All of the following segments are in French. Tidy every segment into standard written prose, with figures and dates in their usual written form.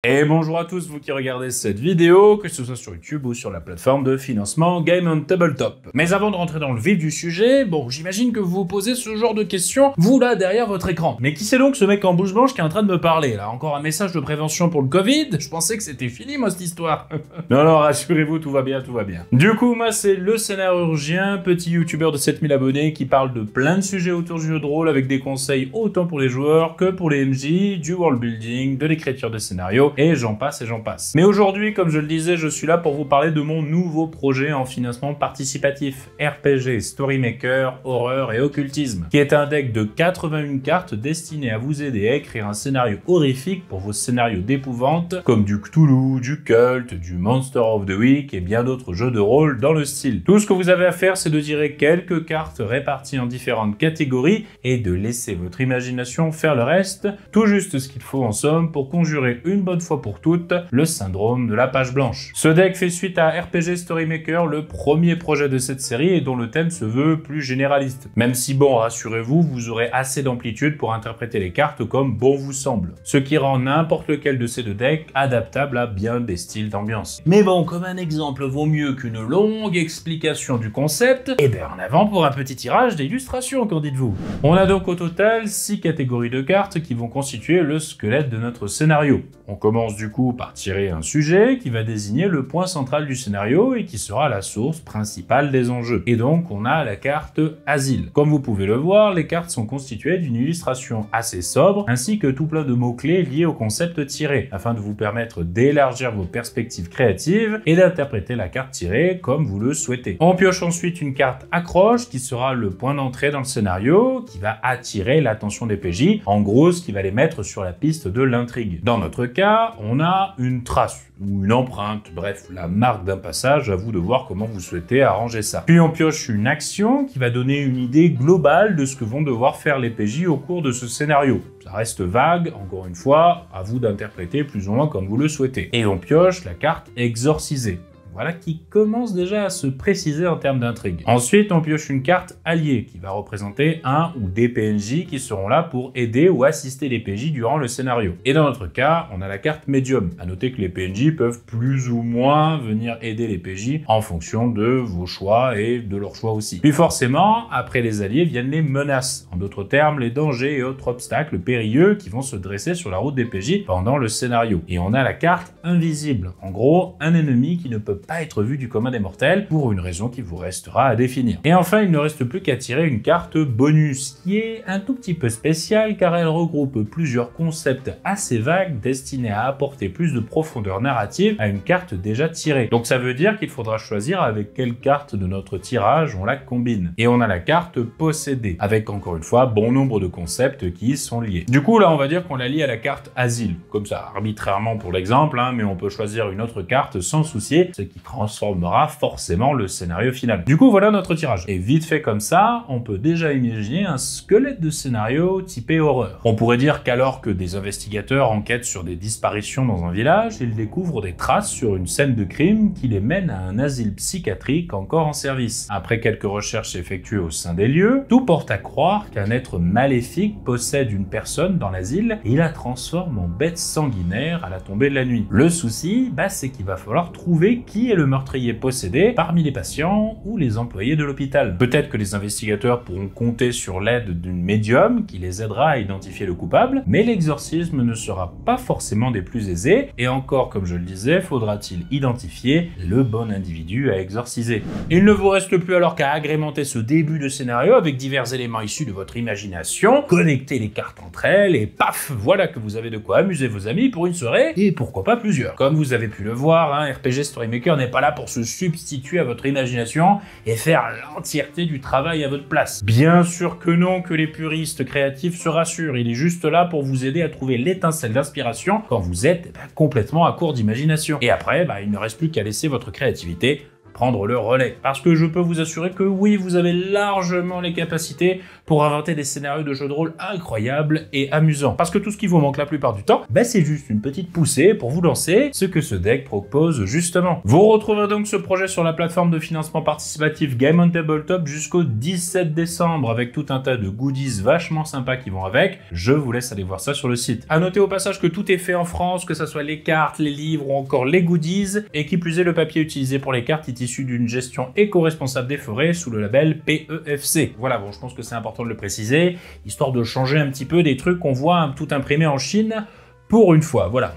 Et bonjour à tous vous qui regardez cette vidéo, que ce soit sur YouTube ou sur la plateforme de financement Game on Tabletop. Mais avant de rentrer dans le vif du sujet, bon, j'imagine que vous vous posez ce genre de questions, vous là derrière votre écran. Mais qui c'est donc ce mec en blouse blanche qui est en train de me parler là? Encore un message de prévention pour le Covid? Je pensais que c'était fini moi cette histoire. Non, rassurez-vous, tout va bien, tout va bien. Du coup, moi c'est le Scénarurgien, petit youtubeur de 7000 abonnés qui parle de plein de sujets autour du jeu de rôle avec des conseils autant pour les joueurs que pour les MJ, du world building, de l'écriture de scénarios, et j'en passe et j'en passe. Mais aujourd'hui, comme je le disais, je suis là pour vous parler de mon nouveau projet en financement participatif, RPG, Storymaker, Horreur et Occultisme, qui est un deck de 81 cartes destiné à vous aider à écrire un scénario horrifique pour vos scénarios d'épouvante, comme du Cthulhu, du Cult, du Monster of the Week et bien d'autres jeux de rôle dans le style. Tout ce que vous avez à faire, c'est de tirer quelques cartes réparties en différentes catégories et de laisser votre imagination faire le reste, tout juste ce qu'il faut en somme pour conjurer une bonne fois pour toutes le syndrome de la page blanche. Ce deck fait suite à RPG Storymaker, le premier projet de cette série et dont le thème se veut plus généraliste. Même si bon, rassurez-vous, vous aurez assez d'amplitude pour interpréter les cartes comme bon vous semble. Ce qui rend n'importe lequel de ces deux decks adaptable à bien des styles d'ambiance. Mais bon, comme un exemple vaut mieux qu'une longue explication du concept, et bien en avant pour un petit tirage d'illustrations, qu'en dites-vous? On a donc au total 6 catégories de cartes qui vont constituer le squelette de notre scénario. On commence du coup par tirer un sujet qui va désigner le point central du scénario et qui sera la source principale des enjeux. Et donc on a la carte Asile. Comme vous pouvez le voir, les cartes sont constituées d'une illustration assez sobre ainsi que tout plein de mots-clés liés au concept tiré, afin de vous permettre d'élargir vos perspectives créatives et d'interpréter la carte tirée comme vous le souhaitez. On pioche ensuite une carte Accroche qui sera le point d'entrée dans le scénario, qui va attirer l'attention des PJ, en gros ce qui va les mettre sur la piste de l'intrigue. Dans notre cas, on a une trace ou une empreinte, bref, la marque d'un passage, à vous de voir comment vous souhaitez arranger ça. Puis on pioche une action qui va donner une idée globale de ce que vont devoir faire les PJ au cours de ce scénario. Ça reste vague, encore une fois, à vous d'interpréter plus ou moins comme vous le souhaitez. Et on pioche la carte Exorcisée. Voilà qui commence déjà à se préciser en termes d'intrigue. Ensuite, on pioche une carte alliée qui va représenter un ou des PNJ qui seront là pour aider ou assister les PJ durant le scénario. Et dans notre cas, on a la carte médium. À noter que les PNJ peuvent plus ou moins venir aider les PJ en fonction de vos choix et de leurs choix aussi. Puis forcément, après les alliés viennent les menaces. En d'autres termes, les dangers et autres obstacles périlleux qui vont se dresser sur la route des PJ pendant le scénario. Et on a la carte invisible. En gros, un ennemi qui ne peut pas être vu du commun des mortels pour une raison qui vous restera à définir. Et enfin, il ne reste plus qu'à tirer une carte bonus qui est un tout petit peu spéciale car elle regroupe plusieurs concepts assez vagues destinés à apporter plus de profondeur narrative à une carte déjà tirée. Donc ça veut dire qu'il faudra choisir avec quelle carte de notre tirage on la combine. Et on a la carte possédée avec encore une fois bon nombre de concepts qui y sont liés. Du coup là on va dire qu'on la lie à la carte Asile, comme ça arbitrairement pour l'exemple, mais on peut choisir une autre carte sans soucier, ce qui transformera forcément le scénario final. Du coup, voilà notre tirage. Et vite fait comme ça, on peut déjà imaginer un squelette de scénario typé horreur. On pourrait dire qu'alors que des investigateurs enquêtent sur des disparitions dans un village, ils découvrent des traces sur une scène de crime qui les mène à un asile psychiatrique encore en service. Après quelques recherches effectuées au sein des lieux, tout porte à croire qu'un être maléfique possède une personne dans l'asile et la transforme en bête sanguinaire à la tombée de la nuit. Le souci, c'est qu'il va falloir trouver qui est le meurtrier possédé parmi les patients ou les employés de l'hôpital. Peut-être que les investigateurs pourront compter sur l'aide d'une médium qui les aidera à identifier le coupable, mais l'exorcisme ne sera pas forcément des plus aisés, et encore, comme je le disais, faudra-t-il identifier le bon individu à exorciser. Il ne vous reste plus alors qu'à agrémenter ce début de scénario avec divers éléments issus de votre imagination, connecter les cartes entre elles, et paf, voilà que vous avez de quoi amuser vos amis pour une soirée, et pourquoi pas plusieurs. Comme vous avez pu le voir, RPG Storymaker n'est pas là pour se substituer à votre imagination et faire l'entièreté du travail à votre place. Bien sûr que non, que les puristes créatifs se rassurent, il est juste là pour vous aider à trouver l'étincelle d'inspiration quand vous êtes complètement à court d'imagination. Et après, il ne reste plus qu'à laisser votre créativité prendre le relais. Parce que je peux vous assurer que oui, vous avez largement les capacités pour inventer des scénarios de jeux de rôle incroyables et amusants. Parce que tout ce qui vous manque la plupart du temps, bah c'est juste une petite poussée pour vous lancer, ce que ce deck propose justement. Vous retrouverez donc ce projet sur la plateforme de financement participatif Game on Tabletop jusqu'au 17 décembre avec tout un tas de goodies vachement sympas qui vont avec. Je vous laisse aller voir ça sur le site. À noter au passage que tout est fait en France, que ce soit les cartes, les livres ou encore les goodies, et qui plus est le papier utilisé pour les cartes est issu d'une gestion éco-responsable des forêts sous le label PEFC. Voilà, bon, je pense que c'est important de le préciser, histoire de changer un petit peu des trucs qu'on voit tout imprimés en Chine. Pour une fois, voilà.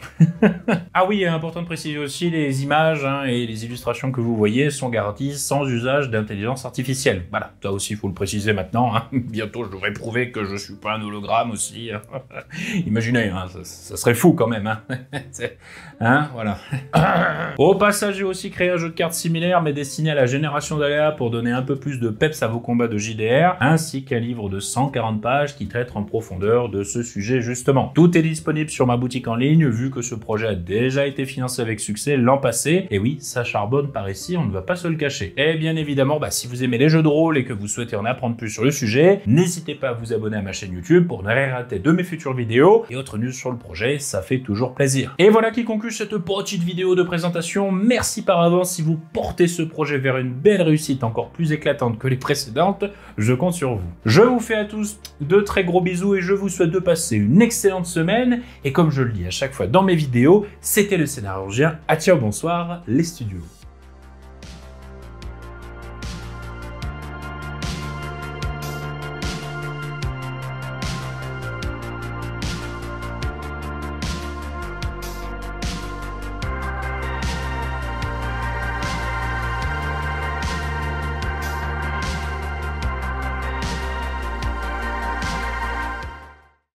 Ah oui, important de préciser aussi, les images et les illustrations que vous voyez sont garanties sans usage d'intelligence artificielle. Voilà, ça aussi, il faut le préciser maintenant. Bientôt, je devrais prouver que je suis pas un hologramme aussi. Imaginez, ça serait fou quand même. Voilà. Au passage, j'ai aussi créé un jeu de cartes similaire, mais destiné à la génération d'aléas pour donner un peu plus de peps à vos combats de JDR, ainsi qu'un livre de 140 pages qui traite en profondeur de ce sujet justement. Tout est disponible sur ma boutique en ligne, vu que ce projet a déjà été financé avec succès l'an passé. Et oui, ça charbonne par ici, on ne va pas se le cacher. Et bien évidemment, si vous aimez les jeux de rôle et que vous souhaitez en apprendre plus sur le sujet, n'hésitez pas à vous abonner à ma chaîne YouTube pour ne rien rater de mes futures vidéos et autres news sur le projet, ça fait toujours plaisir. Et voilà qui conclut cette petite vidéo de présentation. Merci par avance si vous portez ce projet vers une belle réussite encore plus éclatante que les précédentes, je compte sur vous. Je vous fais à tous de très gros bisous et je vous souhaite de passer une excellente semaine. Et comme je le dis à chaque fois dans mes vidéos, c'était le Scénarurgien. À ciao, bonsoir, les studios.